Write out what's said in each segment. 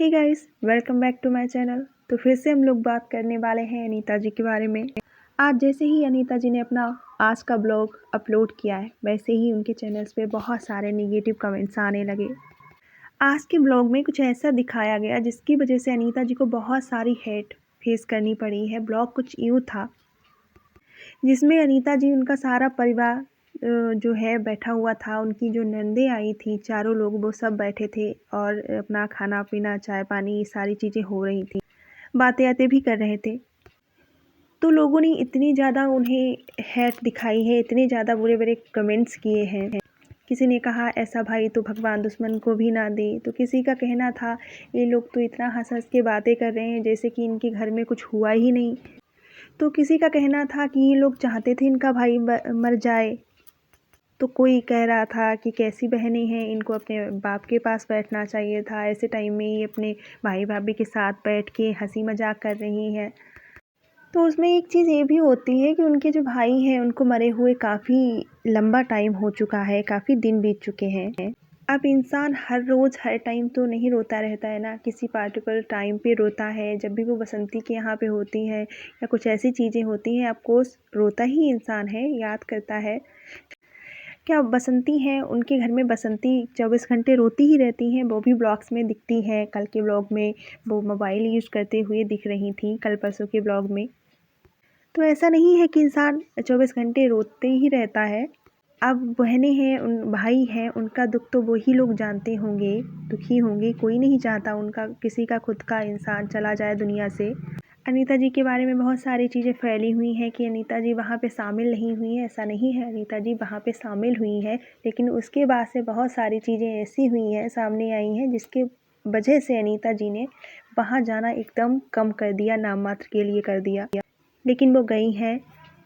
Hey guys, welcome back to my channel. तो फिर से हम लोग बात करने वाले हैं अनीता जी के बारे में। आज जैसे ही अनीता जी ने अपना आज का ब्लॉग अपलोड किया है, वैसे ही उनके चैनल्स पे बहुत सारे नेगेटिव कमेंट्स आने लगे। आज के ब्लॉग में कुछ ऐसा दिखाया गया जिसकी वजह से अनीता जी को बहुत सारी हेट फेस करनी पड़ी है। ब्लॉग कुछ यूँ था जिसमें अनीता जी, उनका सारा परिवार जो है बैठा हुआ था। उनकी जो नंदे आई थी, चारों लोग वो सब बैठे थे और अपना खाना पीना, चाय पानी, ये सारी चीज़ें हो रही थी। बातें आते भी कर रहे थे। तो लोगों ने इतनी ज़्यादा उन्हें हेट दिखाई है, इतने ज़्यादा बुरे बुरे कमेंट्स किए हैं। किसी ने कहा ऐसा भाई तो भगवान दुश्मन को भी ना दे। तो किसी का कहना था ये लोग तो इतना हंस हंस के बातें कर रहे हैं जैसे कि इनके घर में कुछ हुआ ही नहीं। तो किसी का कहना था कि ये लोग चाहते थे इनका भाई मर जाए। तो कोई कह रहा था कि कैसी बहनें हैं, इनको अपने बाप के पास बैठना चाहिए था, ऐसे टाइम में ये अपने भाई भाभी के साथ बैठ के हंसी मजाक कर रही हैं। तो उसमें एक चीज़ ये भी होती है कि उनके जो भाई हैं उनको मरे हुए काफ़ी लंबा टाइम हो चुका है, काफ़ी दिन बीत चुके हैं। अब इंसान हर रोज़ हर टाइम तो नहीं रोता रहता है ना, किसी पार्टिकुलर टाइम पे रोता है। जब भी वो बसंती के यहाँ पे होती हैं या कुछ ऐसी चीज़ें होती हैं, ऑफकोर्स रोता ही इंसान है, याद करता है। क्या बसंती हैं, उनके घर में बसंती 24 घंटे रोती ही रहती हैं। वो भी ब्लॉग्स में दिखती हैं। कल के ब्लॉग में वो मोबाइल यूज़ करते हुए दिख रही थी, कल परसों के ब्लॉग में। तो ऐसा नहीं है कि इंसान 24 घंटे रोते ही रहता है। अब बहनें हैं, उन भाई हैं, उनका दुख तो वही लोग जानते होंगे, दुखी होंगे। कोई नहीं चाहता उनका किसी का खुद का इंसान चला जाए दुनिया से। अनीता जी के बारे में बहुत सारी चीज़ें फैली हुई हैं कि अनीता जी वहाँ पे शामिल नहीं हुई हैं। ऐसा नहीं है, अनीता जी वहाँ पे शामिल हुई हैं, लेकिन उसके बाद से बहुत सारी चीज़ें ऐसी हुई हैं, सामने आई हैं, जिसके वजह से अनीता जी ने वहाँ जाना एकदम कम कर दिया, नाम मात्र के लिए कर दिया। लेकिन वो गई हैं,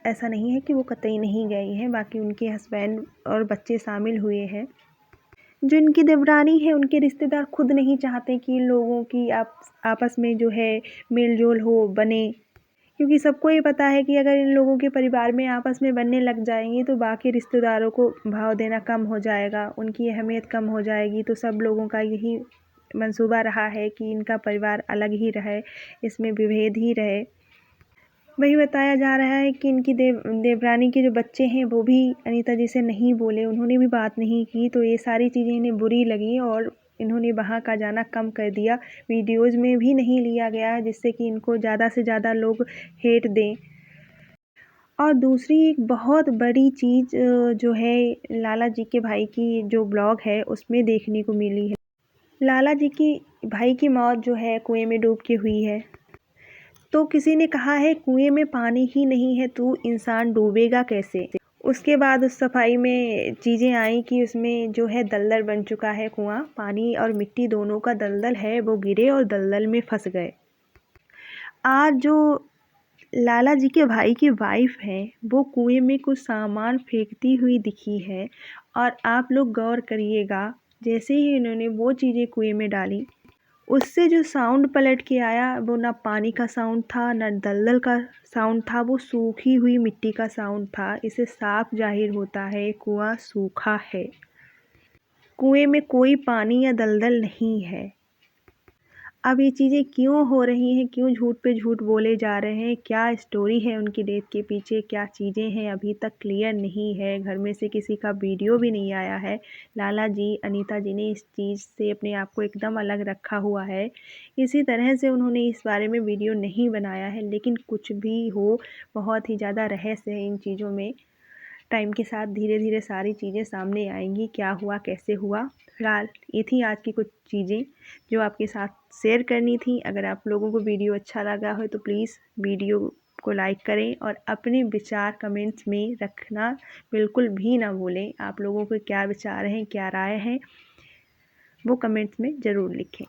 ऐसा नहीं है कि वो कतई नहीं गई हैं। बाकी उनके हस्बैंड और बच्चे शामिल हुए हैं। जो इनकी देवरानी है, उनके रिश्तेदार खुद नहीं चाहते कि इन लोगों की आपस में जो है मेल जोल हो, बने। क्योंकि सबको ये पता है कि अगर इन लोगों के परिवार में आपस में बनने लग जाएंगे तो बाकी रिश्तेदारों को भाव देना कम हो जाएगा, उनकी अहमियत कम हो जाएगी। तो सब लोगों का यही मंसूबा रहा है कि इनका परिवार अलग ही रहे, इसमें विभेद ही रहे। वही बताया जा रहा है कि इनकी देवरानी के जो बच्चे हैं वो भी अनीता जी से नहीं बोले, उन्होंने भी बात नहीं की। तो ये सारी चीज़ें इन्हें बुरी लगी और इन्होंने वहाँ का जाना कम कर दिया। वीडियोज़ में भी नहीं लिया गया, जिससे कि इनको ज़्यादा से ज़्यादा लोग हेट दें। और दूसरी एक बहुत बड़ी चीज़ जो है लाला जी के भाई की जो ब्लॉग है उसमें देखने को मिली है। लाला जी की भाई की मौत जो है कुएं में डूब के हुई है। तो किसी ने कहा है कुएं में पानी ही नहीं है तो इंसान डूबेगा कैसे। उसके बाद उस सफाई में चीज़ें आई कि उसमें जो है दलदल बन चुका है कुआं, पानी और मिट्टी दोनों का दलदल है, वो गिरे और दलदल में फंस गए। आज जो लाला जी के भाई की वाइफ है वो कुएं में कुछ सामान फेंकती हुई दिखी है। और आप लोग गौर करिएगा, जैसे ही इन्होंने वो चीज़ें कुएं में डाली, उससे जो साउंड पलट के आया वो ना पानी का साउंड था, ना दलदल का साउंड था, वो सूखी हुई मिट्टी का साउंड था। इससे साफ जाहिर होता है कुआं सूखा है, कुएं में कोई पानी या दलदल नहीं है। अब ये चीज़ें क्यों हो रही हैं, क्यों झूठ पे झूठ बोले जा रहे हैं, क्या स्टोरी है उनकी डेथ के पीछे, क्या चीज़ें हैं, अभी तक क्लियर नहीं है। घर में से किसी का वीडियो भी नहीं आया है। लाला जी, अनीता जी ने इस चीज़ से अपने आप को एकदम अलग रखा हुआ है। इसी तरह से उन्होंने इस बारे में वीडियो नहीं बनाया है। लेकिन कुछ भी हो, बहुत ही ज़्यादा रहस्य है इन चीज़ों में। टाइम के साथ धीरे धीरे सारी चीज़ें सामने आएंगी, क्या हुआ, कैसे हुआ। फिलहाल ये थी आज की कुछ चीज़ें जो आपके साथ शेयर करनी थी। अगर आप लोगों को वीडियो अच्छा लगा हो तो प्लीज़ वीडियो को लाइक करें और अपने विचार कमेंट्स में रखना बिल्कुल भी ना भूलें। आप लोगों के क्या विचार हैं, क्या राय हैं, वो कमेंट्स में ज़रूर लिखें।